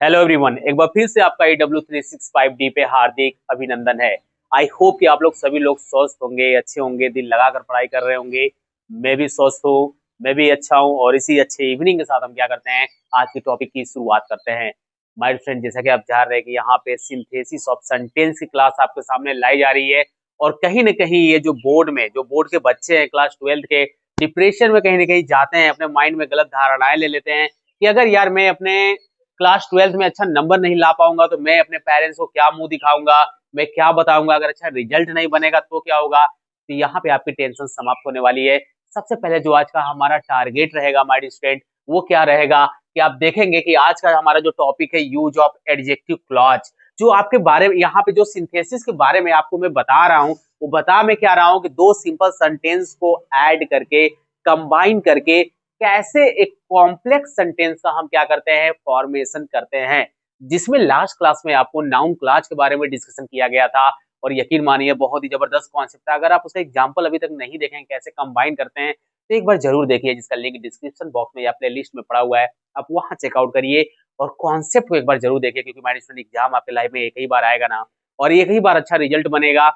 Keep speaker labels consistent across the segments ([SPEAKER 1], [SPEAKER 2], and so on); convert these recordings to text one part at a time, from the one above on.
[SPEAKER 1] Hello everyone, एक बार फिर से आपका EW365D पे हार्दिक अभिनंदन है। आई होप कि आप लोग सभी लोग स्वस्थ होंगे, अच्छे होंगे, दिल लगाकर पढ़ाई कर रहे होंगे। मैं भी स्वस्थ हूँ, मैं भी अच्छा हूँ और इसी अच्छे इवनिंग के साथ हम क्या करते हैं, आज के टॉपिक की शुरुआत करते हैं। माय फ्रेंड, जैसा कि आप जान रहे हैं कि यहाँ पे सिंथेसिस ऑफ सेंटेंस की क्लास आपके सामने लाई जा रही है। और कहीं ना कहीं ये जो बोर्ड के बच्चे हैं क्लास 12 के, डिप्रेशन में कहीं ना कहीं जाते हैं, अपने माइंड में गलत धारणाएं ले लेते हैं कि अगर यार मैं अपने क्लास 12 में अच्छा नंबर नहीं ला पाऊंगा तो मैं अपने पेरेंट्स को क्या मुंह दिखाऊंगा, मैं क्या बताऊंगा, अगर अच्छा रिजल्ट नहीं बनेगा तो क्या होगा। तो यहाँ पे आपकी टेंशन समाप्त होने वाली है। सबसे पहले जो आज का हमारा टारगेट रहेगा माय स्टूडेंट, वो क्या रहेगा कि आप देखेंगे कि आज का हमारा जो टॉपिक है यूज ऑफ एडजेक्टिव क्लॉज। जो आपके बारे में यहाँ पे जो सिंथेसिस के बारे में आपको मैं बता रहा हूँ, वो बता मैं क्या रहा हूँ कि दो सिंपल सेंटेंस को ऐड करके, कंबाइन करके कैसे एक कॉम्प्लेक्स सेंटेंस का हम क्या करते हैं, फॉर्मेशन करते हैं। जिसमें लास्ट क्लास में आपको नाउन क्लॉज के बारे में डिस्कशन किया गया था और यकीन मानिए बहुत ही जबरदस्त कॉन्सेप्ट था। अगर आप उसका एग्जांपल अभी तक नहीं देखें कैसे कंबाइन करते हैं तो एक बार जरूर देखिए, जिसका लिंक डिस्क्रिप्शन बॉक्स में या प्ले लिस्ट में पड़ा हुआ है, आप वहां चेकआउट करिए और कॉन्सेप्ट को एक बार जरूर देखिए, क्योंकि हमारे स्टूडेंट एग्जाम आपके लाइफ में एक ही बार आएगा ना, और एक ही बार अच्छा रिजल्ट बनेगा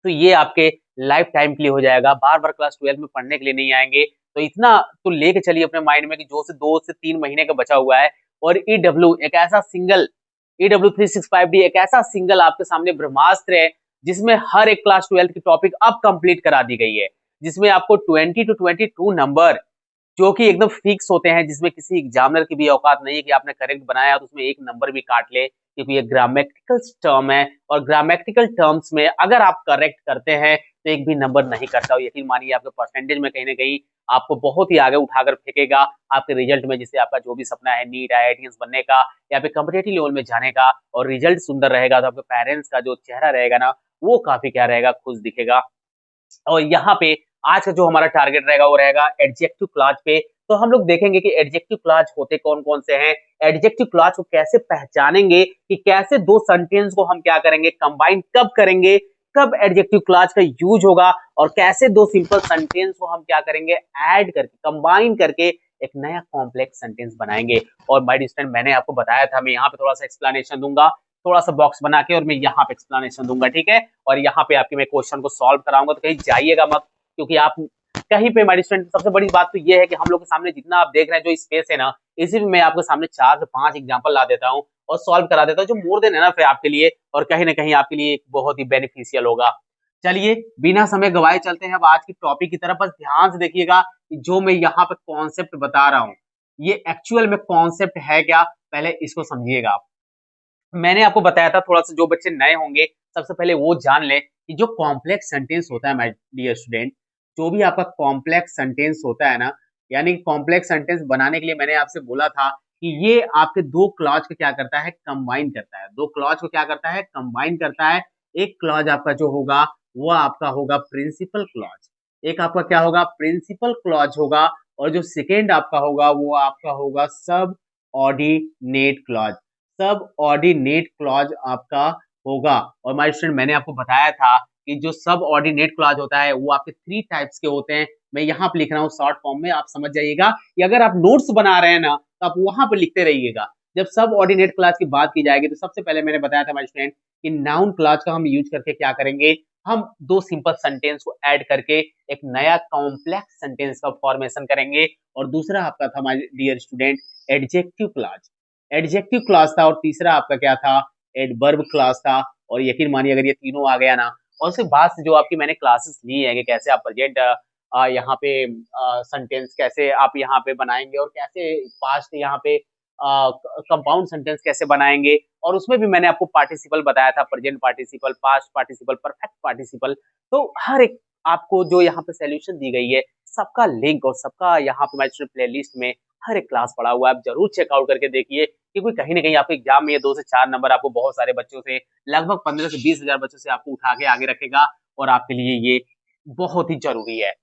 [SPEAKER 1] तो ये आपके लाइफ टाइम के लिए हो जाएगा। बार बार क्लास 12 में पढ़ने के लिए नहीं आएंगे। तो इतना तो लेके चलिए अपने माइंड में कि जो से 2 से 3 महीने का बचा हुआ है। और EW365D एक ऐसा सिंगल आपके सामने ब्रह्मास्त्र है जिसमें हर एक क्लास 12 की टॉपिक अब कंप्लीट करा दी गई है, जिसमें आपको 20 to 22 नंबर जो कि एकदम फिक्स होते हैं, जिसमें किसी एग्जामिनर की भी औकात नहीं है कि आपने करेक्ट बनाया तो उसमें एक नंबर भी काट ले, क्योंकि ये ग्रामेटिकल टर्म है और ग्रामेटिकल टर्म्स में अगर आप करेक्ट करते हैं तो एक भी नंबर नहीं कटता। और यकीन मानिए आपके परसेंटेज में कहीं ना कहीं आपको बहुत ही आगे उठाकर फेंकेगा आपके रिजल्ट में, जिससे आपका जो भी सपना है नीट IITians बनने का या फिर कॉम्पिटेटिव लेवल में जाने का, और रिजल्ट सुंदर रहेगा तो आपके पेरेंट्स का जो चेहरा रहेगा ना, वो काफी क्या रहेगा, खुश दिखेगा। और यहाँ पे आज का जो हमारा टारगेट रहेगा वो रहेगा एडजेक्टिव क्लॉज पे। तो हम लोग देखेंगे कि एडजेक्टिव क्लॉज होते कौन कौन से हैं, एडजेक्टिव क्लॉज को कैसे पहचानेंगे, कि कैसे दो सेंटेंस को हम क्या करेंगे, कंबाइन कब करेंगे, कब एडजेक्टिव क्लॉज का यूज होगा, और कैसे दो सिंपल सेंटेंस को हम क्या करेंगे, ऐड करके, कंबाइन करके एक नया कॉम्प्लेक्स सेंटेंस बनाएंगे। और माय स्टूडेंट, मैंने आपको बताया था मैं यहाँ पे थोड़ा सा एक्सप्लेनेशन दूंगा, थोड़ा सा बॉक्स बना के, और मैं यहाँ पे एक्सप्लेनेशन दूंगा, ठीक है। और यहाँ पे आपके मैं क्वेश्चन को सॉल्व कराऊंगा, तो कहीं जाइएगा मत, क्योंकि आप कहीं पे हमारी स्टूडेंट, सबसे बड़ी बात तो ये है कि हम लोग के सामने जितना आप देख रहे हैं जो स्पेस है ना, इसी में मैं आपके सामने 4 से 5 एग्जांपल ला देता हूँ और सॉल्व करा देता हूँ, जो मोर देन एनफ है आपके लिए, और कहीं ना कहीं आपके लिए बहुत ही बेनिफिशियल होगा। चलिए बिना समय गवाए चलते हैं अब आज की टॉपिक की तरफ। बस ध्यान से देखिएगा कि जो मैं यहाँ पे कॉन्सेप्ट बता रहा हूँ ये एक्चुअल में कॉन्सेप्ट है क्या, पहले इसको समझिएगा आप। मैंने आपको बताया था, थोड़ा सा जो बच्चे नए होंगे सबसे पहले वो जान ले कि जो कॉम्प्लेक्स सेंटेंस होता है माय डियर स्टूडेंट, जो भी आपका कॉम्प्लेक्स सेंटेंस होता है ना, यानी कि कॉम्प्लेक्स सेंटेंस बनाने के लिए मैंने आपसे बोला था कि ये आपके दो क्लॉज को क्या करता है, कंबाइन करता है। दो क्लॉज को क्या करता है, कंबाइन करता है। एक क्लॉज आपका जो होगा वो आपका होगा प्रिंसिपल क्लॉज, एक आपका क्या होगा, प्रिंसिपल क्लॉज होगा। और जो सेकेंड आपका होगा वो आपका होगा सब ऑर्डिनेट क्लॉज, सब ऑर्डिनेट क्लॉज आपका होगा। और माय स्टूडेंट, मैंने आपको बताया था कि जो सब ऑर्डिनेट क्लॉज होता है वो आपके 3 टाइप्स के होते हैं। मैं यहाँ पे लिख रहा हूँ शॉर्ट फॉर्म में, आप समझ जाइएगा कि अगर आप नोट्स बना रहे हैं ना तो आप वहां पे लिखते रहिएगा। जब सब ऑर्डिनेट क्लॉज की बात की जाएगी तो सबसे पहले मैंने बताया था माय स्टूडेंट कि नाउन क्लॉज का हम यूज करके क्या करेंगे, हम दो सिंपल सेंटेंस को ऐड करके एक नया कॉम्प्लेक्स सेंटेंस का फॉर्मेशन करेंगे। और दूसरा आपका था my dear student adjective clause, adjective clause था। और तीसरा आपका क्या था, एडवर्ब क्लॉज था। और यकीन मानिए अगर ये तीनों आ गया ना, और उसके बाद से जो आपकी मैंने क्लासेस ली है कि कैसे आप प्रेजेंट यहाँ पे सेंटेंस कैसे आप यहाँ पे बनाएंगे, और कैसे पास्ट यहाँ पे कंपाउंड सेंटेंस कैसे बनाएंगे, और उसमें भी मैंने आपको पार्टिसिपल बताया था, present participle, past participle, perfect participle. तो हर एक आपको जो यहाँ पे सोल्यूशन दी गई है, सबका लिंक और सबका यहाँ पे मैं प्ले लिस्ट में हर एक क्लास पढ़ा हुआ है, आप जरूर चेकआउट करके देखिए, क्योंकि कहीं ना कहीं आपके एग्जाम में ये 2 से 4 नंबर आपको बहुत सारे बच्चों से, लगभग 15 से 20 हजार बच्चों से आपको उठा के आगे रखेगा, और आपके लिए ये बहुत ही जरूरी है।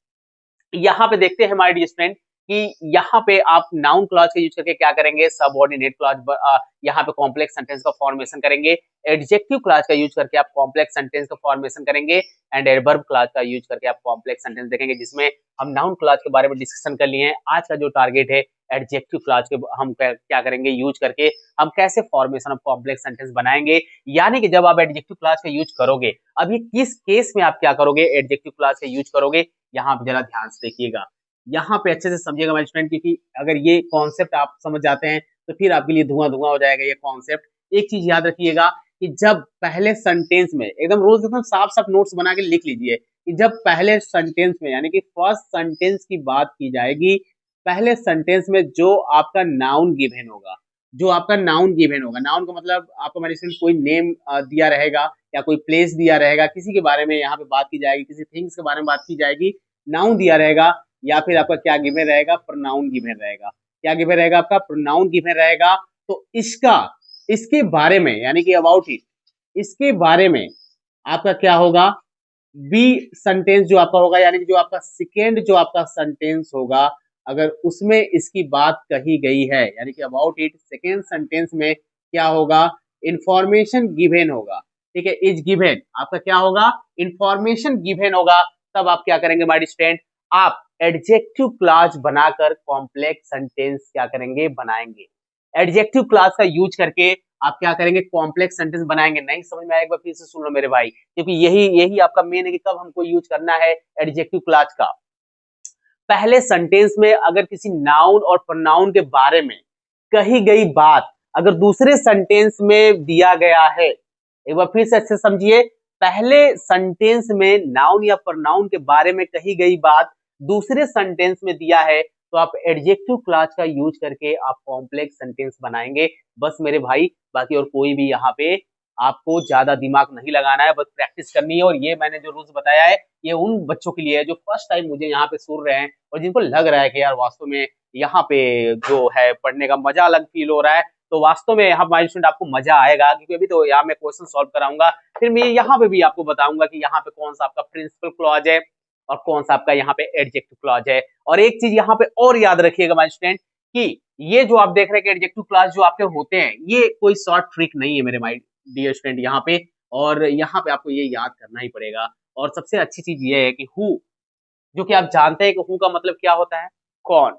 [SPEAKER 1] यहाँ पे देखते हैं हमारे डियर स्टूडेंट कि यहाँ पे आप नाउन क्लॉज का यूज करके क्या करेंगे, सबऑर्डिनेट क्लॉज यहाँ पे कॉम्प्लेक्स सेंटेंस का फॉर्मेशन करेंगे, एडजेक्टिव क्लॉज का यूज करके आप कॉम्प्लेक्स सेंटेंस का फॉर्मेशन करेंगे, एंड एडवर्ब क्लॉज का यूज करके आप कॉम्प्लेक्स सेंटेंस देखेंगे, जिसमें हम नाउन क्लॉज के बारे में डिस्कशन कर लिए हैं। आज का जो टारगेट है एडजेक्टिव क्लॉज के हम क्या करेंगे यूज करके हम कैसे फॉर्मेशन ऑफ कॉम्प्लेक्स सेंटेंस बनाएंगे। यानी कि जब आप एडजेक्टिव क्लॉज का यूज करोगे, अब ये किस केस में आप क्या करोगे, एडजेक्टिव क्लॉज का यूज करोगे, यहाँ पे जरा ध्यान से देखिएगा, यहाँ पे अच्छे से समझिएगा माय स्टूडेंट, क्योंकि अगर ये कॉन्सेप्ट आप समझ जाते हैं तो फिर आपके लिए धुआं धुआं हो जाएगा ये कॉन्सेप्ट। एक चीज याद रखिएगा कि जब पहले सेंटेंस में एकदम रोज एकदम साफ साफ नोट्स बना के लिख लीजिए कि जब पहले सेंटेंस में यानी कि फर्स्ट सेंटेंस की बात की जाएगी, पहले सेंटेंस में जो आपका नाउन गिवन होगा, जो आपका नाउन गिवन होगा, नाउन का मतलब आपको मेरे स्टूडेंट कोई नेम दिया रहेगा या कोई प्लेस दिया रहेगा, किसी के बारे में यहाँ पे बात की जाएगी, किसी थिंग्स के बारे में बात की जाएगी, नाउन दिया रहेगा या फिर आपका क्या गिवन रहेगा, प्रोनाउन गिवन रहेगा। क्या गिवन रहेगा आपका, प्रोनाउन गिवन रहेगा। तो इसके बारे में यानी कि अबाउट इट, इसके बारे में आपका क्या होगा, बी सेंटेंस जो आपका होगा, यानी कि जो आपका सेकेंड जो आपका सेंटेंस होगा, अगर उसमें इसकी बात कही गई है यानी कि अबाउट इट सेकेंड सेंटेंस में क्या होगा, इंफॉर्मेशन गिवन होगा। ठीक है, इज गिवन आपका क्या होगा, इंफॉर्मेशन गिवन होगा। तब आप क्या करेंगे माय स्टूडेंट, आप एडजेक्टिव क्लॉज बनाकर कॉम्प्लेक्स सेंटेंस क्या करेंगे, बनाएंगे। एडजेक्टिव क्लॉज का यूज करके आप क्या करेंगे, कॉम्प्लेक्स सेंटेंस बनाएंगे। नहीं समझ में आया एक बार फिर से सुन लो मेरे भाई, क्योंकि यही आपका मेन है कि कब हमको यूज करना है एडजेक्टिव क्लॉज का। पहले सेंटेंस में अगर किसी नाउन और प्रोनाउन के बारे में कही गई बात अगर दूसरे सेंटेंस में दिया गया है, एक बार फिर से अच्छे समझिए, पहले सेंटेंस में नाउन या प्रोनाउन के बारे में कही गई बात दूसरे सेंटेंस में दिया है, तो आप एडजेक्टिव क्लॉज का यूज करके आप कॉम्प्लेक्स सेंटेंस बनाएंगे। बस मेरे भाई, बाकी और कोई भी यहाँ पे आपको ज्यादा दिमाग नहीं लगाना है, बस प्रैक्टिस करनी है। और ये मैंने जो रूल्स बताया है ये उन बच्चों के लिए है जो फर्स्ट टाइम मुझे यहाँ पे सुन रहे हैं और जिनको लग रहा है कि यार वास्तव में यहाँ पे जो है पढ़ने का मजा अलग फील हो रहा है। तो वास्तव में यहाँ माय स्टूडेंट आपको मजा आएगा, क्योंकि अभी तो यहाँ मैं क्वेश्चन सॉल्व कराऊंगा, फिर मैं यहाँ पे भी आपको बताऊंगा कि यहाँ पे कौन सा आपका प्रिंसिपल क्लॉज है और कौन सा आपका यहाँ पे एडजेक्टिव क्लॉज है। और एक चीज यहाँ पे और याद रखिएगा माय स्टूडेंट कि ये जो आप देख रहे हैं एडजेक्टिव क्लॉज जो आपके होते हैं, ये कोई शॉर्ट ट्रिक नहीं है मेरे माय डियर स्टूडेंट यहाँ पे, और यहाँ पे आपको ये याद करना ही पड़ेगा। और सबसे अच्छी चीज ये है कि हु, जो कि आप जानते हैं कि हु का मतलब क्या होता है, कौन।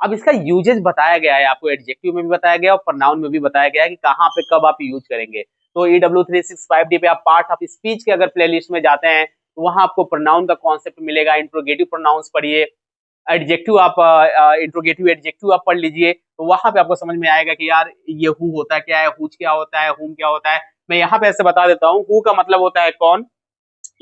[SPEAKER 1] अब इसका यूजेज बताया गया है आपको, एडजेक्टिव में भी बताया गया और प्रोनाउन में भी बताया गया है कि कहाँ पे कब आप यूज करेंगे। तो EW365D पे आप पार्ट ऑफ स्पीच के अगर प्लेलिस्ट में जाते हैं तो वहां आपको प्रोनाउन का कॉन्सेप्ट मिलेगा, इंट्रोगेटिव प्रोनाउंस पढ़िए, एडजेक्टिव आप इंट्रोगेटिव एडजेक्टिव आप पढ़ लीजिए, तो वहां पे आपको समझ में आएगा कि यार ये हु होता है क्या है, हुज क्या होता है, हुम क्या होता है। मैं यहाँ पे ऐसे बता देता हूँ, हु का मतलब होता है कौन,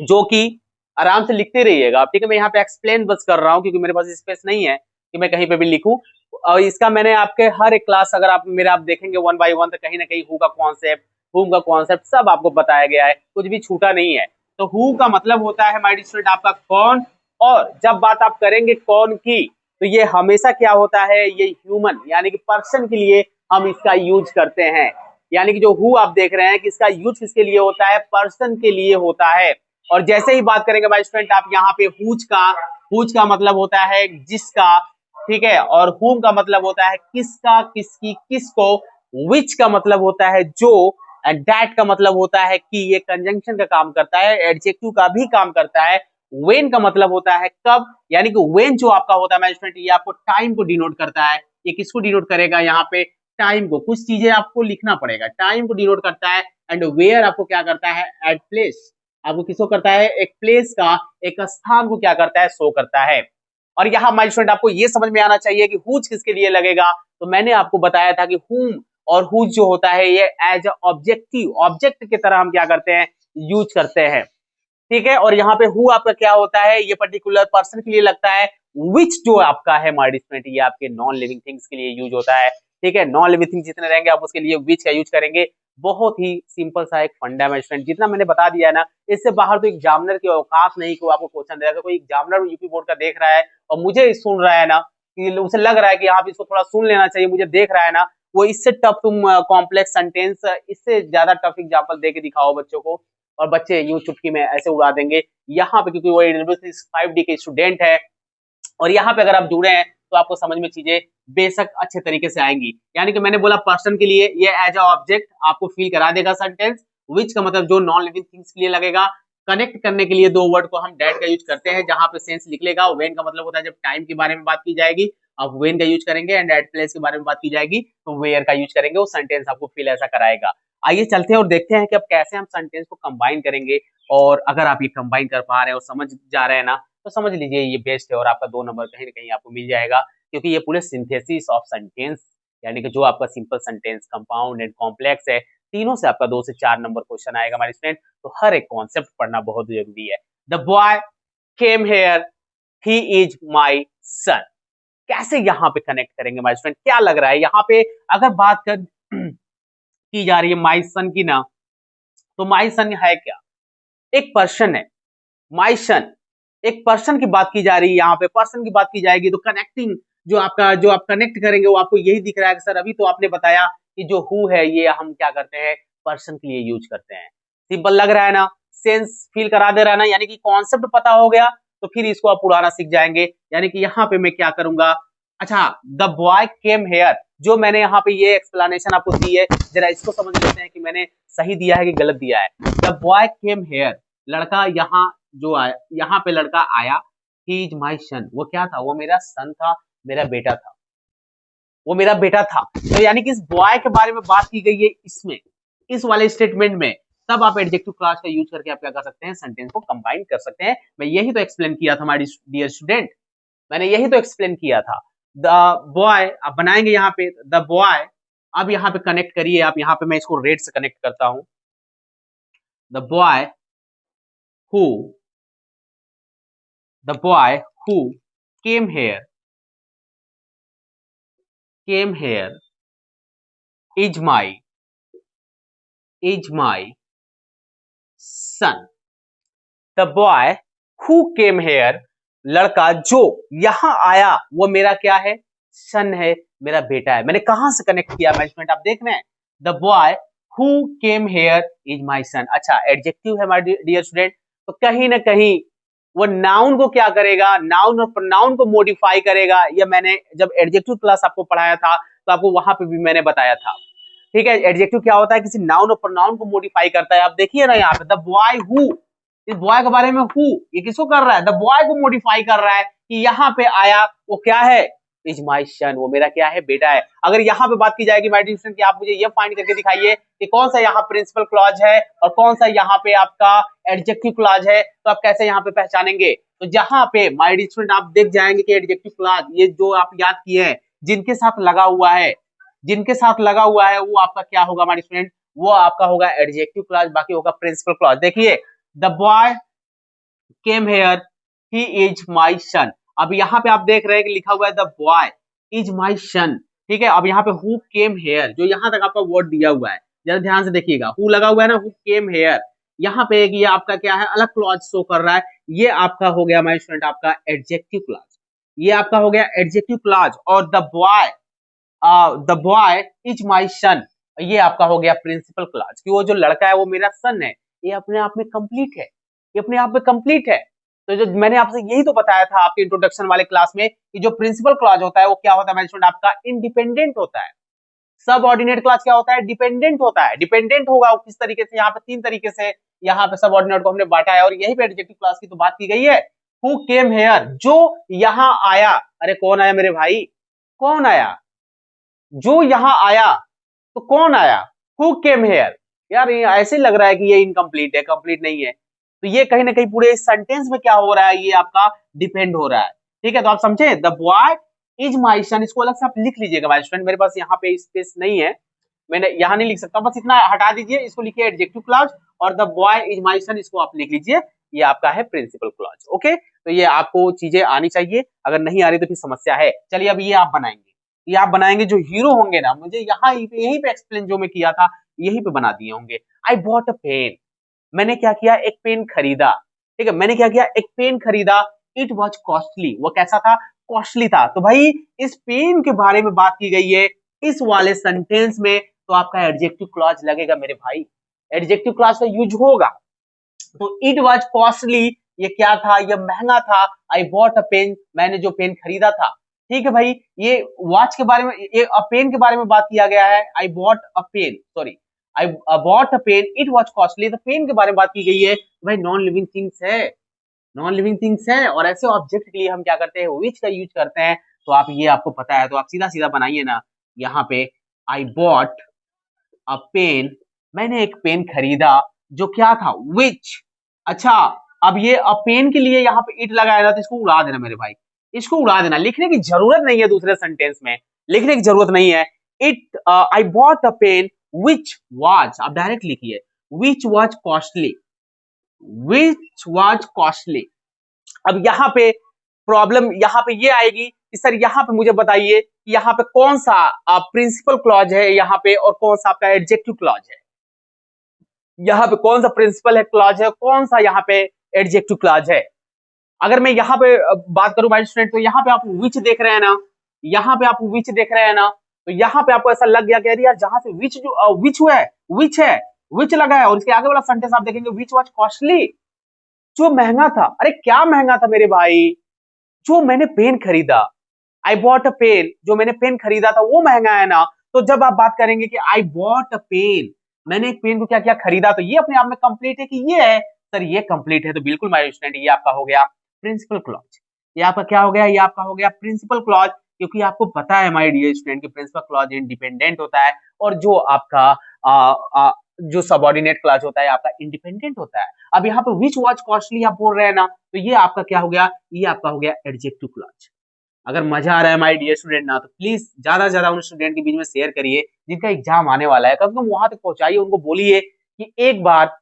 [SPEAKER 1] जो कि आराम से लिखते रहिएगा, ठीक है। मैं यहाँ पे एक्सप्लेन बस कर रहा हूँ क्योंकि मेरे पास स्पेस नहीं है कि मैं कहीं पे भी लिखूं। और इसका मैंने आपके हर एक क्लास अगर आप मेरे आप देखेंगे 1 बाय 1 तो कहीं ना कहीं हु का कॉन्सेप्ट, हुम का कॉन्सेप्ट सब आपको बताया गया है, कुछ भी छूटा नहीं है। तो हु का मतलब होता है माय डियर स्टूडेंट आपका कौन, और जब बात आप करेंगे कौन की तो ये हमेशा क्या होता है, ये ह्यूमन यानी कि पर्सन के लिए हम इसका यूज करते हैं। यानी कि जो हु आप देख रहे हैं कि इसका यूज किसके लिए होता है, पर्सन के लिए होता है। और जैसे ही बात करेंगे माय स्टूडेंट आप यहाँ पे हुज का मतलब होता है जिसका, ठीक है, और हुम का मतलब होता है किसका, किसकी, किसको, विच का मतलब होता है जो, एंड दैट का मतलब होता है कि, ये कंजंक्शन का काम करता है, एडजेक्टिव का भी काम करता है। वेन का मतलब होता है कब, यानी कि वेन जो आपका होता है माय स्टूडेंट ये आपको टाइम को डिनोट करता है। ये किसको डिनोट करेगा, यहाँ पे टाइम को, कुछ चीजें आपको लिखना पड़ेगा, टाइम को डिनोट करता है। एंड वेयर आपको क्या करता है, एट प्लेस आपको किसको करता है, एक प्लेस का, एक स्थान को क्या करता है, शो करता है। और यहाँ माय स्टूडेंट आपको ये समझ में आना चाहिए कि हुज किसके लिए लगेगा, तो मैंने आपको बताया था कि हुम और हुज जो होता है ये एज ऑब्जेक्टिव, ऑब्जेक्ट की तरह हम क्या करते हैं, यूज करते हैं, ठीक है। और यहाँ पे हु आपका क्या होता है, ये पर्टिकुलर पर्सन के लिए लगता है। विच जो आपका है माय डियर स्टूडेंट ये आपके नॉन लिविंग थिंग्स के लिए यूज होता है, ठीक है। नॉन लिविंग थिंग्स जितने रहेंगे आप उसके लिए विच का यूज करेंगे। बहुत ही सिंपल सा एक फंडा है माय स्टूडेंट, जितना मैंने बता दिया है ना, इससे बाहर तो एग्जामिनर की औकात नहीं कि वो आपको क्वेश्चन देगा। कोई एग्जामिनर यूपी बोर्ड का देख रहा है और मुझे सुन रहा है ना, कि उसे लग रहा है कि यहाँ पे इसको थोड़ा सुन लेना चाहिए, मुझे देख रहा है ना, वो इससे टफ तुम कॉम्प्लेक्स सेंटेंस इससे ज्यादा टफ एग्जाम्पल दे के दिखाओ बच्चों को, और बच्चे यूं चुटकी में ऐसे उड़ा देंगे। यहाँ पे क्योंकि वो EW365D के स्टूडेंट है और यहाँ पे अगर आप जुड़े हैं तो आपको समझ में चीजें बेशक अच्छे तरीके से आएंगी। यानी कि मैंने बोला पर्सन के लिए ये एज अ ऑब्जेक्ट आपको फील करा देगा सेंटेंस, विच का मतलब जो नॉन लिविंग थिंग्स के लिए लगेगा। कनेक्ट करने के लिए दो वर्ड को हम डेट का यूज करते हैं, जहां पे सेंस लिख लेगा। वेन का मतलब होता है जब टाइम के बारे में बात की जाएगी, अब वेन का यूज करेंगे, एंड एट प्लेस के बारे में बात की जाएगी तो वेयर का यूज करेंगे। वो सेंटेंस आपको फील ऐसा कराएगा। आइए चलते हैं और देखते हैं कि अब कैसे हम सेंटेंस को कंबाइन करेंगे। और अगर आप ये कंबाइन कर पा रहे हैं और समझ जा रहे हैं ना, तो समझ लीजिए ये बेस्ट है और आपका 2 नंबर कहीं ना कहीं आपको मिल जाएगा, क्योंकि ये पूरे सिंथेसिस ऑफ सेंटेंस, यानी कि जो आपका simple sentence, compound and complex है, तीनों से आपका 2 से 4 नंबर क्वेश्चन आएगा हमारे स्टूडेंट। तो हर एक कॉन्सेप्ट पढ़ना बहुत जरूरी है। The boy came here, he is my son. कैसे यहाँ पे कनेक्ट करेंगे हमारे स्टूडेंट, क्या लग रहा है यहाँ पे अगर बात कर की जा रही है माई सन की ना, तो माई सन है क्या? एक पर्सन है। माई सन एक पर्सन की बात की जा रही है, यहाँ पे पर्सन की बात की जाएगी तो कनेक्टिंग जो आप कनेक्ट करेंगे वो आपको यही दिख रहा है कि सर अभी तो आपने बताया कि जो हु है ये हम क्या करते हैं, पर्सन के लिए यूज करते हैं। सिंपल लग रहा है ना, सेंस फील करा दे रहा है ना, यानी कि कॉन्सेप्ट पता हो गया तो फिर इसको आप उड़ाना सीख जाएंगे। यानी कि यहाँ पे मैं क्या करूंगा, अच्छा द बॉय केम हेयर, जो मैंने यहाँ पे ये एक्सप्लेनेशन आपको दी है, जरा इसको समझ लेते हैं कि मैंने सही दिया है कि गलत दिया है। द बॉय केम हेयर, लड़का यहाँ जो आया, यहाँ पे लड़का आया, ही इज माई सन, वो क्या था, वो मेरा सन था, मेरा बेटा था, वो मेरा बेटा था। तो यानी कि इस बॉय के बारे में बात की गई है इसमें, इस वाले स्टेटमेंट में, तब आप एडजेक्टिव क्लॉज का यूज करके आप क्या कर सकते हैं, सेंटेंस को कंबाइन कर सकते हैं। मैं यही तो एक्सप्लेन किया था हमारी डियर स्टूडेंट, मैंने यही तो एक्सप्लेन किया था। द बॉय आप बनाएंगे यहाँ पे द बॉय, अब यहाँ पे कनेक्ट करिए आप, यहाँ पे मैं इसको रेड से कनेक्ट करता हूं। The boy who, the boy who came here is my son। the boy who came here, लड़का जो यहां आया वो मेरा क्या है, सन है, मेरा बेटा है। मैंने कहां से कनेक्ट किया मैनेजमेंट, आप देख रहे हैं, the boy who came here is my son. अच्छा एडजेक्टिव है हमारे डियर स्टूडेंट, तो कहीं ना कहीं वो नाउन को क्या करेगा, नाउन और प्रोनाउन को मॉडिफाई करेगा। या मैंने जब एडजेक्टिव क्लास आपको पढ़ाया था तो आपको वहां पे भी मैंने बताया था, ठीक है। एडजेक्टिव क्या होता है, किसी नाउन और प्रोनाउन को मॉडिफाई करता है। आप देखिए ना यहाँ पे द बॉय हु, इस बॉय के बारे में हु, ये किसको कर रहा है, द बॉय को मॉडिफाई कर रहा है कि यहाँ पे आया वो क्या है, इज माई सन, वो मेरा क्या है, बेटा है। अगर यहाँ पे बात की जाएगी माय डियर स्टूडेंट कि आप मुझे ये फाइंड करके दिखाइए कि कौन सा यहाँ प्रिंसिपल क्लॉज है और कौन सा यहाँ पे आपका एडजेक्टिव क्लॉज है, तो आप कैसे यहाँ पे पहचानेंगे। तो जहां पे माय डियर स्टूडेंट आप देख जाएंगे कि एडजेक्टिव क्लॉज ये जो आप याद किए हैं, जिनके साथ लगा हुआ है, जिनके साथ लगा हुआ है वो आपका क्या होगा हमारे स्टूडेंट, वो आपका होगा एडजेक्टिव क्लॉज, बाकी होगा प्रिंसिपल क्लॉज। देखिए the boy came here, he is my son. अब यहाँ पे आप देख रहे हैं कि लिखा हुआ है द बॉय इज माई सन, ठीक है। अब यहाँ पे हु केम हेयर, जो यहाँ तक आपका वर्ड दिया हुआ है, जरा ध्यान से देखिएगा, हु लगा हुआ है ना, हु केम हेयर, यहाँ पे ये आपका क्या है, अलग क्लॉज शो कर रहा है। ये आपका हो गया माय स्टूडेंट आपका एडजेक्टिव क्लॉज, ये आपका हो गया एडजेक्टिव क्लॉज। और द बॉय इज माई सन, ये आपका हो गया प्रिंसिपल क्लॉज, कि वो जो लड़का है वो मेरा सन है। ये अपने आप में कंप्लीट है, ये अपने आप में कंप्लीट है। तो जो मैंने आपसे यही तो बताया था आपके इंट्रोडक्शन वाले क्लास में कि जो प्रिंसिपल क्लॉज होता है वो क्या होता है मैनेजमेंट आपका, इंडिपेंडेंट होता है। सब ऑर्डिनेट क्लॉज क्या होता है, डिपेंडेंट होता है। डिपेंडेंट होगा किस तरीके से, यहाँ पे 3 तरीके से यहाँ पे सब ऑर्डिनेट को हमने बांटा है। और यही पे एडजेक्टिव क्लॉज की तो बात की गई है, हु केम हेयर, जो यहाँ आया। अरे कौन आया मेरे भाई, कौन आया, जो यहाँ आया, तो कौन आया, हु केम हेयर। यार ये ऐसे लग रहा है कि ये इनकम्प्लीट है, कंप्लीट नहीं है। तो ये कहीं ना कहीं पूरे सेंटेंस में क्या हो रहा है, ये आपका डिपेंड हो रहा है, ठीक है। तो आप समझे, द बॉय इज माई सन, इसको अलग से आप लिख लीजिएगा माय स्टूडेंट, मेरे पास यहाँ पे स्पेस नहीं है, मैंने यहाँ नहीं लिख सकता, बस इतना हटा दीजिए, इसको लिखिए एडजेक्टिव क्लॉज, और द बॉय इज माई सन इसको आप लिख लीजिए, ये आपका है प्रिंसिपल क्लॉज। ओके, तो ये आपको चीजें आनी चाहिए, अगर नहीं आ रही तो फिर समस्या है। चलिए अब ये आप बनाएंगे, ये आप बनाएंगे, जो हीरो होंगे ना, मुझे यहाँ यहीं पे एक्सप्लेन जो मैं किया था यहीं पे बना दिए होंगे। आई बॉट अ पेन, मैंने क्या किया, एक पेन खरीदा, ठीक है। मैंने क्या किया, एक पेन खरीदा। इट वॉज कॉस्टली, वो कैसा था, कॉस्टली था। तो भाई इस पेन के बारे में बात की गई है इस वाले सेंटेंस में, तो आपका एडजेक्टिव क्लॉज लगेगा मेरे भाई, एडजेक्टिव क्लॉज का यूज होगा। तो इट वॉज कॉस्टली, ये क्या था, ये महंगा था। आई बॉट अ पेन, मैंने जो पेन खरीदा था, ठीक है भाई, ये वॉच के बारे में, ये पेन के बारे में बात किया गया है। I bought a pen, sorry, I bought a pen, it was costly. तो पेन के बारे में बात की गई है, भाई नॉन लिविंग थिंग्स है, नॉन लिविंग थिंग्स है, और ऐसे ऑब्जेक्ट के लिए हम क्या करते हैं, विच का यूज करते हैं। तो आप ये आपको पता है, तो आप सीधा सीधा बनाइए ना यहाँ पे, आई बॉट अ पेन, मैंने एक पेन खरीदा जो क्या था, विच। अच्छा, अब ये अ पेन के लिए यहाँ पे इट लगाया ना, तो इसको उड़ा देना मेरे भाई, इसको उड़ा देना, लिखने की जरूरत नहीं है दूसरे सेंटेंस में, लिखने की जरूरत नहीं है। It I bought a pen which was, आप डायरेक्ट लिखिए, which was costly, which was costly. अब यहाँ पे प्रॉब्लम यहाँ पे ये आएगी कि सर यहाँ पे मुझे बताइए कि यहाँ पे कौन सा प्रिंसिपल क्लॉज है यहाँ पे, और कौन सा आपका एडजेक्टिव क्लॉज है, यहाँ पे कौन सा प्रिंसिपल है क्लॉज है, कौन सा यहाँ पे एडजेक्टिव क्लॉज है। अगर मैं यहाँ पे बात करूं भाई स्टूडेंट, तो यहाँ पे आप विच देख रहे हैं ना, यहाँ पे आप विच देख रहे हैं ना, तो यहाँ पे आपको ऐसा लग गया कि अरे यार जहां से विच जो विच हुआ है, विच है, विच लगा है, और इसके आगे वाला सेंटेंस आप देखेंगे, विच वाज कॉस्टली, जो महंगा था। अरे क्या महंगा था मेरे भाई, जो मैंने पेन खरीदा, आई बॉट अ पेन, जो मैंने पेन खरीदा था वो महंगा है ना। तो जब आप बात करेंगे कि आई बॉट अ पेन, मैंने एक पेन को क्या क्या खरीदा, तो ये अपने आप में कंप्लीट है कि ये है, सर ये कंप्लीट है। तो बिल्कुल माय स्टूडेंट, ये आपका हो गया प्रिंसिपल क्लॉज, ये आपका क्या हो गया, ये आपका हो गया प्रिंसिपल क्लॉज। क्योंकि आपको पता है माय डियर स्टूडेंट कि प्रिंसिपल क्लॉज इंडिपेंडेंट होता है, और जो आपका आ, आ, जो सबऑर्डिनेट क्लॉज होता है आपका इंडिपेंडेंट होता है। अब यहाँ पे विच वाज कॉस्टली आप बोल रहे हैं ना, तो ये आपका क्या हो गया, ये आपका हो गया एडजेक्टिव क्लॉज। अगर मजा आ रहा है माय डियर स्टूडेंट ना, तो प्लीज ज्यादा से ज्यादा उन स्टूडेंट के बीच में शेयर करिए जिनका एग्जाम आने वाला है, कम से कम वहां तक पहुंचाइए, उनको बोलिए कि एक बार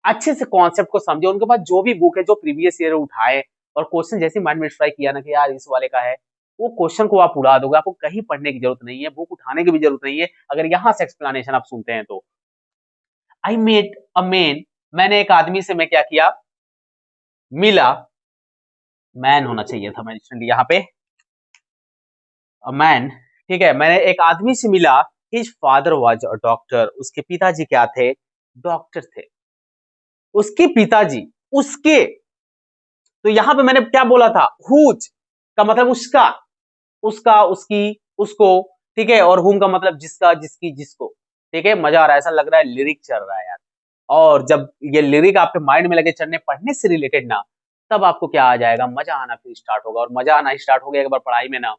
[SPEAKER 1] अच्छे से कॉन्सेप्ट को समझे, उनके पास जो भी बुक है जो प्रीवियस ईयर उठाए, और क्वेश्चन जैसे माइंड में स्ट्राइक किया ना कि यार इस वाले का है, वो क्वेश्चन को आप उड़ा दोगे, आपको कहीं पढ़ने की जरूरत नहीं है, बुक उठाने की भी जरूरत नहीं है, अगर यहाँ से एक्सप्लेनेशन आप सुनते हैं तो। आई मेट अ मैन, मैंने एक आदमी से मैं क्या किया, मिला, मैन होना चाहिए था मैं यहाँ पे, मैन, ठीक है, मैंने एक आदमी से मिला, his father was a doctor, उसके पिताजी क्या थे, डॉक्टर थे, उसके पिताजी, उसके, तो यहाँ पे मैंने क्या बोला था, हुज का मतलब उसका, उसका, उसकी, उसको, ठीक है, और हुम का मतलब जिसका, जिसकी, जिसको। ठीक है, मजा आ रहा है, ऐसा लग रहा है लिरिक चल रहा है यार। और जब ये लिरिक आपके माइंड में लगे चढ़ने, पढ़ने से रिलेटेड ना, तब आपको क्या आ जाएगा, मजा आना फिर स्टार्ट होगा, और मजा आना स्टार्ट हो गया एक बार पढ़ाई में ना,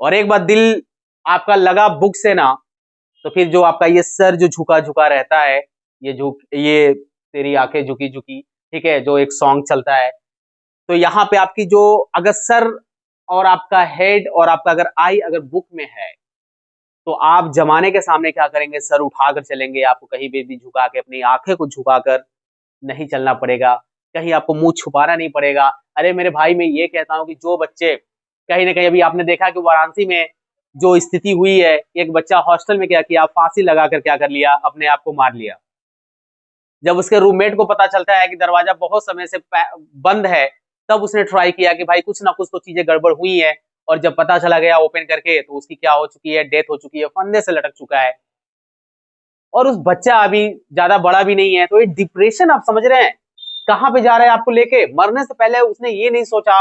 [SPEAKER 1] और एक बार दिल आपका लगा बुक से ना, तो फिर जो आपका ये सर जो झुका झुका रहता है, ये झुक, ये तेरी आंखें झुकी झुकी, ठीक है, जो एक सॉन्ग चलता है, तो यहाँ पे आपकी जो, अगर सर और आपका हेड और आपका अगर आई अगर बुक में है, तो आप जमाने के सामने क्या करेंगे, सर उठाकर चलेंगे, आपको कहीं भी झुका के, अपनी आंखें को झुकाकर नहीं चलना पड़ेगा, कहीं आपको मुंह छुपाना नहीं पड़ेगा। अरे मेरे भाई, मैं ये कहता हूँ कि जो बच्चे कहीं ना कहीं, अभी आपने देखा कि वाराणसी में जो स्थिति हुई है, एक बच्चा हॉस्टल में क्या किया, फांसी लगाकर क्या कर लिया, अपने आप को मार लिया। जब उसके रूममेट को पता चलता है कि दरवाजा बहुत समय से बंद है, तब उसने ट्राई किया कि भाई कुछ ना कुछ तो चीजें गड़बड़ हुई है, और जब पता चला गया ओपन करके, तो उसकी क्या हो चुकी है, डेथ हो चुकी है, फंदे से लटक चुका है, और उस बच्चा अभी ज्यादा बड़ा भी नहीं है। तो ये डिप्रेशन आप समझ रहे हैं कहाँ पे जा रहा है आपको लेके। मरने से पहले उसने ये नहीं सोचा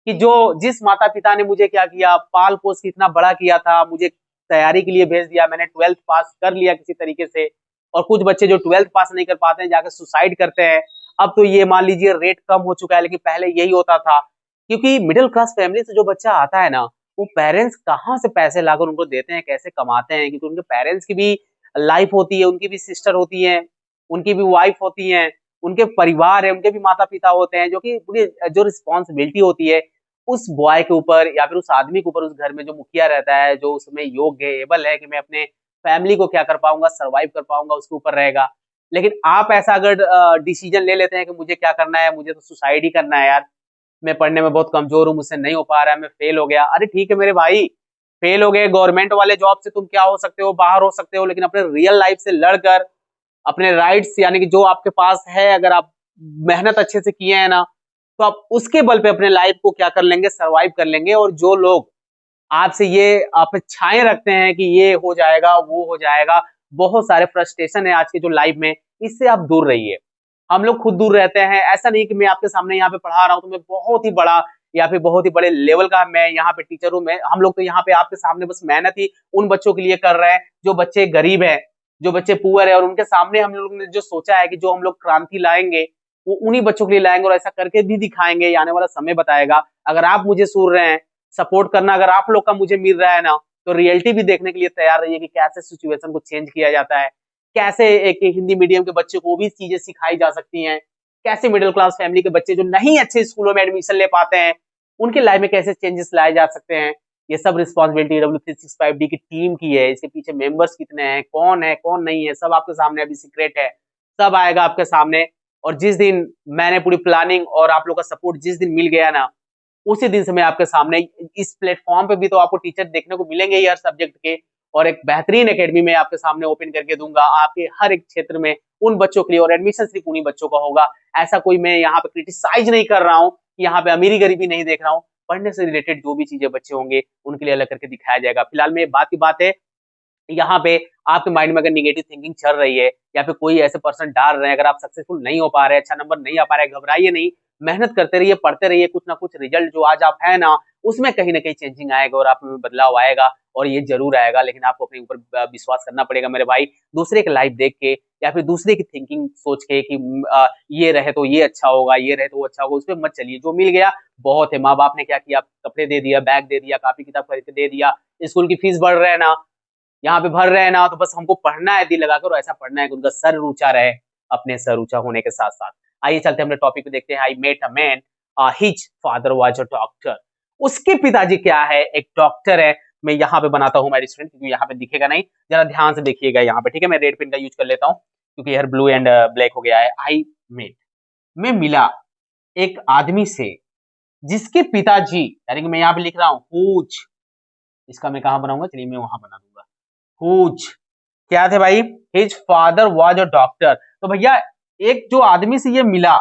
[SPEAKER 1] कि जो जिस माता पिता ने मुझे क्या किया, पाल पोस के इतना बड़ा किया था, मुझे तैयारी के लिए भेज दिया, मैंने 12th पास कर लिया किसी तरीके से, और कुछ बच्चे जो 12th पास नहीं कर पाते हैं जाकर सुसाइड करते हैं। अब तो ये मान लीजिए रेट कम हो चुका है, लेकिन पहले यही होता था, क्योंकि मिडिल क्लास फैमिली से जो बच्चा आता है ना, वो पेरेंट्स कहाँ से पैसे लाकर उनको देते हैं, कैसे कमाते हैं, क्योंकि उनके पेरेंट्स की भी लाइफ होती है, उनकी भी सिस्टर होती है, उनकी भी वाइफ होती है, उनके परिवार है, उनके भी माता पिता होते हैं, जो कि पूरी जो रिस्पॉन्सिबिलिटी होती है उस बॉय के ऊपर या फिर उस आदमी के ऊपर, उस घर में जो मुखिया रहता है, जो उसमें योग्य है, एबल है कि मैं अपने फैमिली को क्या कर पाऊंगा, सरवाइव कर पाऊंगा, उसके ऊपर रहेगा। लेकिन आप ऐसा अगर डिसीजन ले लेते हैं कि मुझे क्या करना है, मुझे तो सुसाइड ही करना है यार, मैं पढ़ने में बहुत कमजोर हूँ, मुझसे नहीं हो पा रहा है, मैं फेल हो गया। अरे ठीक है मेरे भाई, फेल हो गए, गवर्नमेंट वाले जॉब से तुम क्या हो सकते हो, बाहर हो सकते हो, लेकिन अपने रियल लाइफ से लड़कर अपने राइट्स, यानी कि जो आपके पास है, अगर आप मेहनत अच्छे से किए हैं ना, तो आप उसके बल पे अपने लाइफ को क्या कर लेंगे, सरवाइव कर लेंगे। और जो लोग आपसे ये अपेक्षाएं रखते हैं कि ये हो जाएगा, वो हो जाएगा, बहुत सारे फ्रस्ट्रेशन है आज के जो लाइफ में, इससे आप दूर रहिए। हम लोग खुद दूर रहते हैं, ऐसा नहीं कि मैं आपके सामने यहाँ पे पढ़ा रहा हूँ तो मैं बहुत ही बड़ा या फिर बहुत ही बड़े लेवल का मैं यहाँ पे टीचर हूँ। मैं हम लोग तो यहाँ पे आपके सामने बस मेहनत ही उन बच्चों के लिए कर रहे हैं जो बच्चे गरीब है, जो बच्चे पुअर है, और उनके सामने हम लोग ने जो सोचा है कि जो हम लोग क्रांति लाएंगे वो उन्हीं बच्चों के लिए लाएंगे, और ऐसा करके भी दिखाएंगे। ये आने वाला समय बताएगा। अगर आप मुझे सुन रहे हैं, सपोर्ट करना अगर आप लोग का मुझे मिल रहा है ना, तो रियलिटी भी देखने के लिए तैयार रहिए कि कैसे सिचुएशन को चेंज किया जाता है, कैसे एक हिंदी मीडियम के बच्चे को भी चीजें सिखाई जा सकती हैं, कैसे मिडिल क्लास फैमिली के बच्चे जो नहीं अच्छे स्कूलों में एडमिशन ले पाते हैं उनके लाइफ में कैसे चेंजेस लाए जा सकते हैं। ये सब रिस्पॉन्सिबिलिटी W365D की टीम की है। इसके पीछे मेंबर्स कितने हैं, कौन नहीं है, सब आपके सामने अभी सीक्रेट है, सब आएगा आपके सामने। और जिस दिन मैंने पूरी प्लानिंग और आप लोग का सपोर्ट जिस दिन मिल गया ना, उसी दिन से मैं आपके सामने इस प्लेटफॉर्म पे भी तो आपको टीचर देखने को मिलेंगे ही हर सब्जेक्ट के, और एक बेहतरीन एकेडमी में आपके सामने ओपन करके दूंगा आपके हर एक क्षेत्र में उन बच्चों के लिए, और एडमिशन सिर्फ उन्हीं बच्चों का होगा। ऐसा कोई मैं यहाँ पे क्रिटिसाइज नहीं कर रहा हूँ, यहाँ पे अमीरी गरीबी नहीं देख रहा हूँ। पढ़ने से रिलेटेड जो भी चीजें बच्चे होंगे उनके लिए अलग करके दिखाया जाएगा। फिलहाल में बात की बात है, यहाँ पे आपके माइंड में अगर निगेटिव थिंकिंग चल रही है या फिर कोई ऐसे पर्सन डाल रहे हैं, अगर आप सक्सेसफुल नहीं हो पा रहे हैं, अच्छा नंबर नहीं आ पा रहा है, घबराइए नहीं, मेहनत करते रहिए, पढ़ते रहिए, कुछ ना कुछ रिजल्ट जो आज आप है ना उसमें कहीं ना कहीं चेंजिंग आएगा और आप में बदलाव आएगा, और ये जरूर आएगा। लेकिन आपको अपने ऊपर विश्वास करना पड़ेगा मेरे भाई। दूसरे की लाइफ देख के या फिर दूसरे की थिंकिंग सोच के कि ये रहे तो ये अच्छा होगा, ये रहे तो वो अच्छा होगा, उस पर मत चलिए। जो मिल गया बहुत है। माँ बाप ने क्या किया, कपड़े दे दिया, बैग दे दिया, कापी किताब खरीद के दे दिया, स्कूल की फीस बढ़ रहे हैं ना, यहाँ पे भर रहे हैं ना, तो बस हमको पढ़ना है दिल लगाकर, और ऐसा पढ़ना है कि उनका सर ऊंचा रहे अपने सर ऊंचा होने के साथ साथ। आइए चलते हैं अपने टॉपिक पे, देखते हैं। I met a man, his father was a doctor. उसके पिताजी क्या है, एक डॉक्टर है। मैं यहाँ पे बनाता हूँ मेरी स्टूडेंट, क्योंकि यहाँ पे दिखेगा नहीं, जरा ध्यान से देखिएगा यहाँ पे, ठीक है। मैं रेड पेन का यूज कर लेता हूँ क्योंकि यार ब्लू एंड ब्लैक हो गया है। आई मेट, मैं मिला एक आदमी से जिसके पिताजी, यानी कि मैं यहाँ पे लिख रहा हूँ हुज, इसका मैं कहाँ बनाऊंगा, चलिए मैं वहां बना दूंगा। हुज क्या थे भाई, his father was a doctor. तो भैया एक जो आदमी से ये मिला,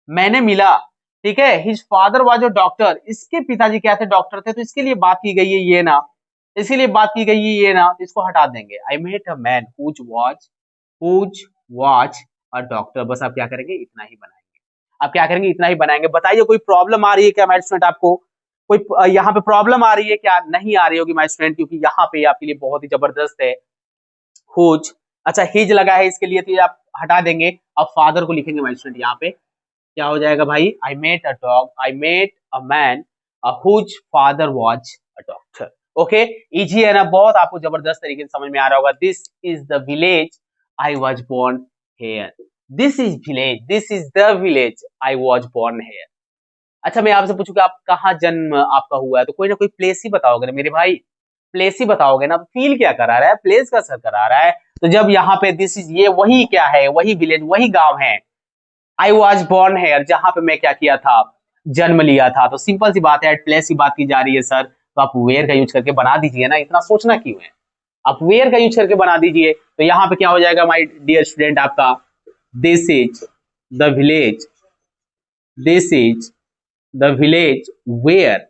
[SPEAKER 1] मैंने मिला, ठीक है, his father was a doctor, इसके पिताजी क्या थे, डॉक्टर थे, तो इसके लिए बात की गई है ये ना, इसके लिए बात की गई है ये ना, तो इसको हटा देंगे। I met a man whose was a doctor. बस आप क्या करेंगे, इतना ही बनाएंगे। आप क्या करेंगे, इतना ही बनाएंगे। बताइए कोई प्रॉब्लम आ रही है क्या माय स्टूडेंट, आपको कोई यहाँ पे प्रॉब्लम आ रही है क्या? नहीं आ रही होगी माय स्टूडेंट, क्योंकि यहाँ पे आपके लिए बहुत ही जबरदस्त है। हुज, अच्छा हिज लगा है इसके लिए, तो ये आप हटा देंगे। अब फादर को लिखेंगे माय स्टूडेंट, यहाँ पे क्या हो जाएगा भाई, I met a man whose father was a doctor. Okay, easy है ना बहुत, आपको जबरदस्त तरीके से समझ में आ रहा होगा। This is the village I was born here. This is the village I was born here. अच्छा मैं आपसे पूछूं कि आप कहाँ जन्म आपका हुआ है, तो कोई ना कोई प्लेस ही बताओगे ना मेरे भाई, प्लेस ही बताओगे ना। फील क्या करा रहा है, प्लेस का असर करा रहा है। तो जब यहाँ पे दिस इज, ये वही क्या है, वही विलेज, वही गांव है। आई वॉज बोर्न हेयर, जहां पे मैं क्या किया था, जन्म लिया था। तो सिंपल सी बात है, प्लेस की बात की जा रही है सर, तो आप वेयर का यूज करके बना दीजिए ना, इतना सोचना क्यों है, आप वेयर का यूज करके बना दीजिए। तो यहाँ पे क्या हो जाएगा माय डियर स्टूडेंट आपका, this is the village, this is the village where,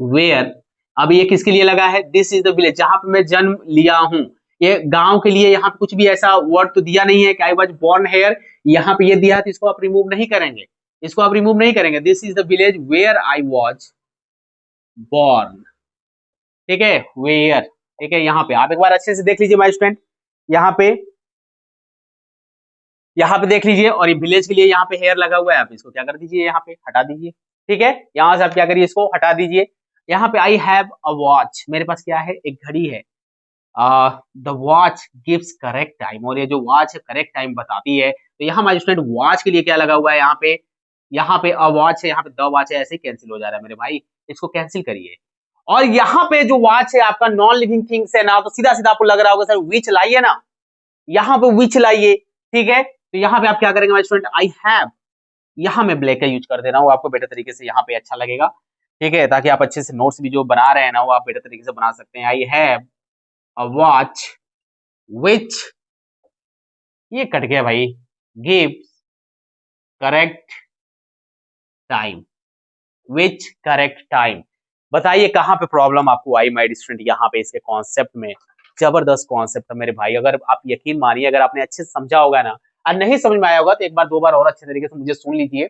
[SPEAKER 1] where, अब ये किसके लिए लगा है, दिस इज द विलेज, जहां पे मैं जन्म लिया हूं। ये गांव के लिए यहाँ पे कुछ भी ऐसा वर्ड तो दिया नहीं है कि आई वाज बोर्न हेयर, यहाँ पे ये दिया है, तो इसको आप रिमूव नहीं करेंगे, इसको आप रिमूव नहीं करेंगे। This is the village where I was born, ठीक है, वेयर, ठीक है। यहाँ पे आप एक बार अच्छे से देख लीजिए माय स्टूडेंट, यहाँ पे देख लीजिए, और ये विलेज के लिए यहाँ पे हेयर लगा हुआ है, आप इसको क्या कर दीजिए, यहाँ पे हटा दीजिए, ठीक है। यहाँ से आप क्या करिए, इसको हटा दीजिए। यहाँ पे आई हैव अ वॉच, मेरे पास क्या है, एक घड़ी है। The watch gives correct time, और ये जो वॉच है करेक्ट टाइम बताती है। तो यहाँ हमारे स्टूडेंट वॉच के लिए क्या लगा हुआ है, यहाँ पे अ वॉच है, यहाँ पे द वॉच है, ऐसे ही कैंसिल हो जा रहा है मेरे भाई, इसको कैंसिल करिए। और यहाँ पे जो वॉच है आपका नॉन लिविंग थिंग्स है ना, तो सीधा सीधा आपको लग रहा होगा सर विच लाइए ना, यहाँ पे विच लाइए, ठीक है। तो यहाँ पे आप क्या करेंगे माय स्टूडेंट, आई हैव, यहाँ मैं ब्लैक का यूज कर दे रहा हूँ, आपको बेटर तरीके से यहाँ पे अच्छा लगेगा, ठीक है, ताकि आप अच्छे से नोट्स भी जो बना रहे हैं ना वो आप बेटर तरीके से बना सकते हैं। I have a watch which, ये कट गया भाई, गिव्स करेक्ट टाइम, विच करेक्ट टाइम। बताइए कहाँ पे प्रॉब्लम आपको आई माय स्टूडेंट, यहाँ पे इसके कॉन्सेप्ट में। जबरदस्त कॉन्सेप्ट है मेरे भाई, अगर आप यकीन मानिए, अगर आपने अच्छे से समझा होगा ना, और नहीं समझ में आया होगा तो एक बार दो बार और अच्छे तरीके से मुझे सुन लीजिए।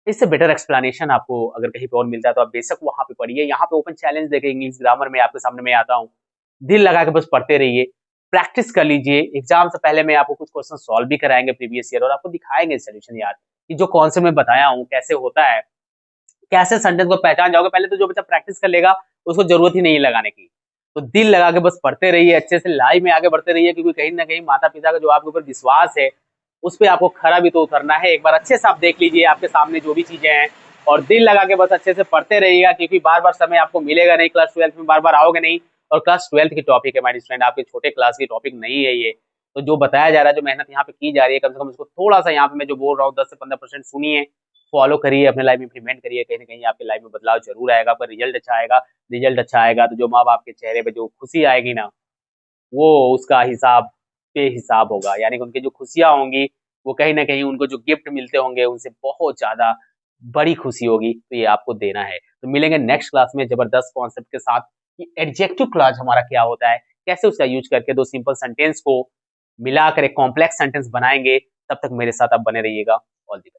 [SPEAKER 1] इससे बेटर एक्सप्लेनेशन आपको अगर कहीं पे और मिलता है तो आप बेशक वहां पे पढ़िए। यहाँ पे ओपन चैलेंज देके इंग्लिश ग्रामर में आपके सामने मैं आता हूँ, दिल लगा के बस पढ़ते रहिए, प्रैक्टिस कर लीजिए। एग्जाम से पहले मैं आपको कुछ क्वेश्चन सॉल्व भी कराएंगे प्रीवियस ईयर, और आपको दिखाएंगे सोल्यूशन यार, कि जो कॉन्सेप्ट मैं बताया हूँ कैसे होता है, कैसे सेंटेंस को पहचान जाओगे। पहले तो जो बच्चा प्रैक्टिस कर लेगा उसको जरूरत ही नहीं है लगाने की। तो दिल लगा के बस पढ़ते रहिए, अच्छे से लाइव में आगे बढ़ते रहिए, क्योंकि कहीं ना कहीं माता पिता का जो आपके ऊपर विश्वास है उस पर आपको खरा भी तो उतरना है। एक बार अच्छे से आप देख लीजिए आपके सामने जो भी चीजें हैं, और दिल लगा के बस अच्छे से पढ़ते रहिएगा, क्योंकि बार बार समय आपको मिलेगा नहीं, क्लास 12 में बार बार आओगे नहीं। और क्लास 12 की टॉपिक है माय स्टूडेंट, आपके छोटे क्लास की टॉपिक नहीं है ये। तो जो बताया जा रहा है, जो मेहनत यहाँ पे की जा रही है, कम से कम उसको थोड़ा सा यहाँ पे मैं जो बोल रहा हूँ 10 से 15% सुनिए, फॉलो करिए, अपने लाइफ में इंप्लीमेंट करिए। कहीं ना कहीं आपके लाइफ में बदलाव जरूर आएगा, आपका रिजल्ट अच्छा आएगा। रिजल्ट अच्छा आएगा तो जो माँ बाप के चेहरे पे जो खुशी आएगी ना, वो उसका हिसाब पे हिसाब होगा। यानी कि उनकी जो खुशियां होंगी वो कहीं ना कहीं उनको जो गिफ्ट मिलते होंगे उनसे बहुत ज्यादा बड़ी खुशी होगी, तो ये आपको देना है। तो मिलेंगे नेक्स्ट क्लास में जबरदस्त कॉन्सेप्ट के साथ, कि एडजेक्टिव क्लॉज हमारा क्या होता है, कैसे उसका यूज करके दो सिंपल सेंटेंस को मिलाकर एक कॉम्प्लेक्स सेंटेंस बनाएंगे। तब तक मेरे साथ आप बने रहिएगा। All the best.